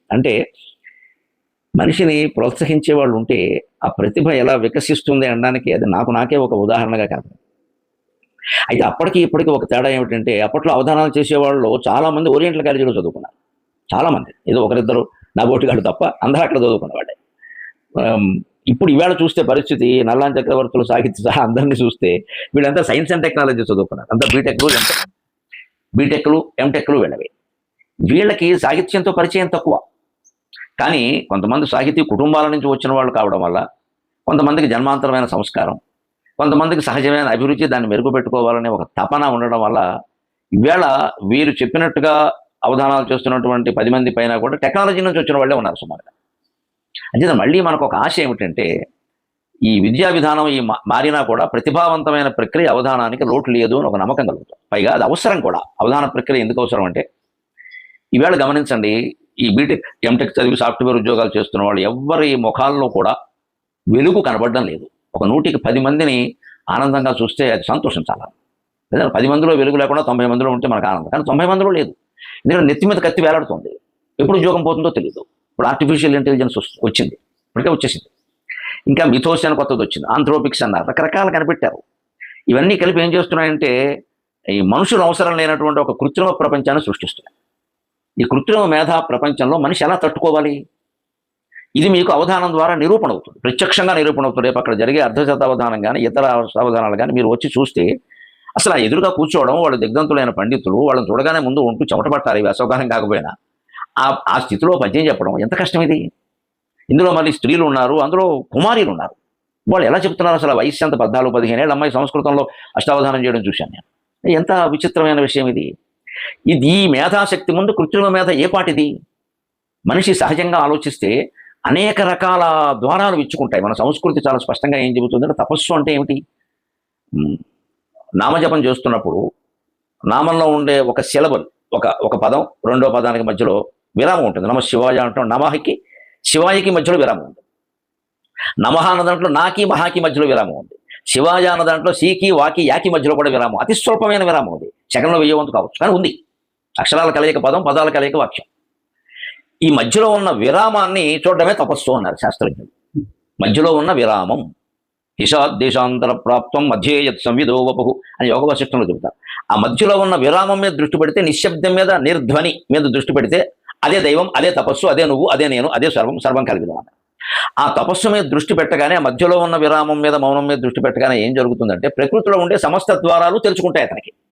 అంటే మనిషిని ప్రోత్సహించే వాళ్ళు ఉంటే ఆ ప్రతిభ ఎలా వికసిస్తుంది అనడానికి అది నాకే ఒక ఉదాహరణగా కాదు. అయితే అప్పటికి ఇప్పటికి ఒక తేడా ఏమిటంటే అప్పట్లో అవధానాలు చేసేవాళ్ళు చాలామంది ఓరియంటల్ కాలేజీలో చదువుకున్నారు. చాలామంది, ఏదో ఒకరిద్దరు నా బోటిగాడు తప్ప అందరూ అక్కడ చదువుకున్నవాడే. ఇప్పుడు ఈవేళ చూస్తే పరిస్థితి నల్లాన్ చక్రవర్తులు సాహిత్య సహా అందరినీ చూస్తే వీళ్ళంతా సైన్స్ అండ్ టెక్నాలజీ చదువుకున్నారు. అంతా బీటెక్లు ఎంటెక్లు వీళ్ళవి. వీళ్ళకి సాహిత్యంతో పరిచయం తక్కువ. కానీ కొంతమంది సాహితీ కుటుంబాల నుంచి వచ్చిన వాళ్ళు కావడం వల్ల, కొంతమందికి జన్మాంతరమైన సంస్కారం, కొంతమందికి సహజమైన అభిరుచి, దాన్ని మెరుగుపెట్టుకోవాలనే ఒక తపన ఉండడం వల్ల ఈవేళ వీరు చెప్పినట్టుగా అవధానాలు చేస్తున్నటువంటి 10 మంది పైన కూడా టెక్నాలజీ నుంచి వచ్చిన వాళ్ళే ఉన్నారు సుమారుగా. అంచేత మళ్ళీ మనకు ఒక ఆశ ఏమిటంటే ఈ విద్యా విధానం మారినా కూడా ప్రతిభావంతమైన ప్రక్రియ అవధానానికి లోటు లేదు అని ఒక నమ్మకం కలుగుతుంది. పైగా అది అవసరం కూడా. అవధాన ప్రక్రియ ఎందుకు అవసరం అంటే ఈవేళ గమనించండి, ఈ బీటెక్ ఎంటెక్ చదివి సాఫ్ట్వేర్ ఉద్యోగాలు చేస్తున్న వాళ్ళు ఎవ్వరి ముఖాల్లో కూడా వెలుగు కనబడడం లేదు. ఒక 100కి 10 మందిని ఆనందంగా చూస్తే అది సంతోషించాలి. లేదా 10 మందిలో వెలుగు లేకుండా 90 మందిలో ఉంటే మనకు ఆనందం. కానీ 90 మందిలో లేదు. ఎందుకంటే నెత్తి మీద కత్తి వేలాడుతుంది. ఎప్పుడు ఉద్యోగం పోతుందో తెలియదు. ఇప్పుడు ఆర్టిఫిషియల్ ఇంటెలిజెన్స్ వచ్చింది, ఇప్పటికే వచ్చేసింది. ఇంకా మిథోస్ అని కొత్తది వచ్చింది, ఆంథ్రోపిక్స్ అన్నారు, రకరకాలు కనిపెట్టారు. ఇవన్నీ కలిపి ఏం చేస్తున్నాయంటే ఈ మనుషులు అవసరం లేనటువంటి ఒక కృత్రిమ ప్రపంచాన్ని సృష్టిస్తున్నాయి. ఈ కృత్రిమ మేధా ప్రపంచంలో మనిషి ఎలా తట్టుకోవాలి? ఇది మీకు అవధానం ద్వారా నిరూపణ అవుతుంది, ప్రత్యక్షంగా నిరూపణ అవుతుంది. రేపు అక్కడ జరిగే అర్ధశతావధానం కానీ ఇతర అవధానాలు కానీ మీరు వచ్చి చూస్తే అసలు ఆ ఎదురుగా కూర్చోవడం, వాళ్ళు దిగ్ధంతులైన పండితులు వాళ్ళని చూడగానే ముందు ఉంటూ చెమటపట్టాలి, ఇవి అసౌకర్యం కాకపోయినా. ఆ స్థితిలో పద్యం చెప్పడం ఎంత కష్టం ఇది. ఇందులో మళ్ళీ స్త్రీలు ఉన్నారు, అందులో కుమారీలు ఉన్నారు. వాళ్ళు ఎలా చెప్తున్నారు? అసలు వయస్సు ఎంత 14-15 ఏళ్ళ అమ్మాయి సంస్కృతంలో అష్టావధానం చేయడం చూశాను నేను. ఎంత విచిత్రమైన విషయం ఇది. ఈ మేధాశక్తి ముందు కృత్రిమ మేధ ఏ పాటిది? మనిషి సహజంగా ఆలోచిస్తే అనేక రకాల ద్వారాలు ఇచ్చుకుంటాయి. మన సంస్కృతి చాలా స్పష్టంగా ఏం చెబుతుందంటే తపస్సు అంటే ఏమిటి? నామజపం చేస్తున్నప్పుడు నామంలో ఉండే ఒక సిలబల్, ఒక పదం రెండో పదానికి మధ్యలో విరామం ఉంటుంది. నమ శివాయ అంటాం, నమహకి శివాయకి మధ్యలో విరామం ఉంది. నమః అన్న దాంట్లో నాకి మహాకి మధ్యలో విరామం ఉంది. శివాయ అన్న దాంట్లో సీకి వాకి యాకి మధ్యలో కూడా విరామం, అతి స్వల్పమైన విరామం ఉంది. సెకండ్లో వెయ్యవంతు కావచ్చు, కానీ ఉంది. అక్షరాల కలయిక పదం, పదాల కలయిక వాక్యం. ఈ మధ్యలో ఉన్న విరామాన్ని చూడడమే తపస్సు అన్నారు శాస్త్రజ్ఞులు. మధ్యలో ఉన్న విరామం దేశాంతర ప్రాప్తం మధ్యే యత్ సంవిదో వపుః అని యోగ వశిష్టంలో చెబుతారు. ఆ మధ్యలో ఉన్న విరామం మీద దృష్టి పెడితే, నిశ్శబ్దం మీద, నిర్ధ్వని మీద దృష్టి పెడితే అదే దైవం, అదే తపస్సు, అదే నువ్వు, అదే నేను, అదే సర్వం కలిగిదాం. ఆ తపస్సు మీద దృష్టి పెట్టగానే, మధ్యలో ఉన్న విరామం మీద, మౌనం మీద దృష్టి పెట్టగానే ఏం జరుగుతుందంటే ప్రకృతిలో ఉండే సమస్త ద్వారాలు తెరుచుకుంటాయి అతనికి.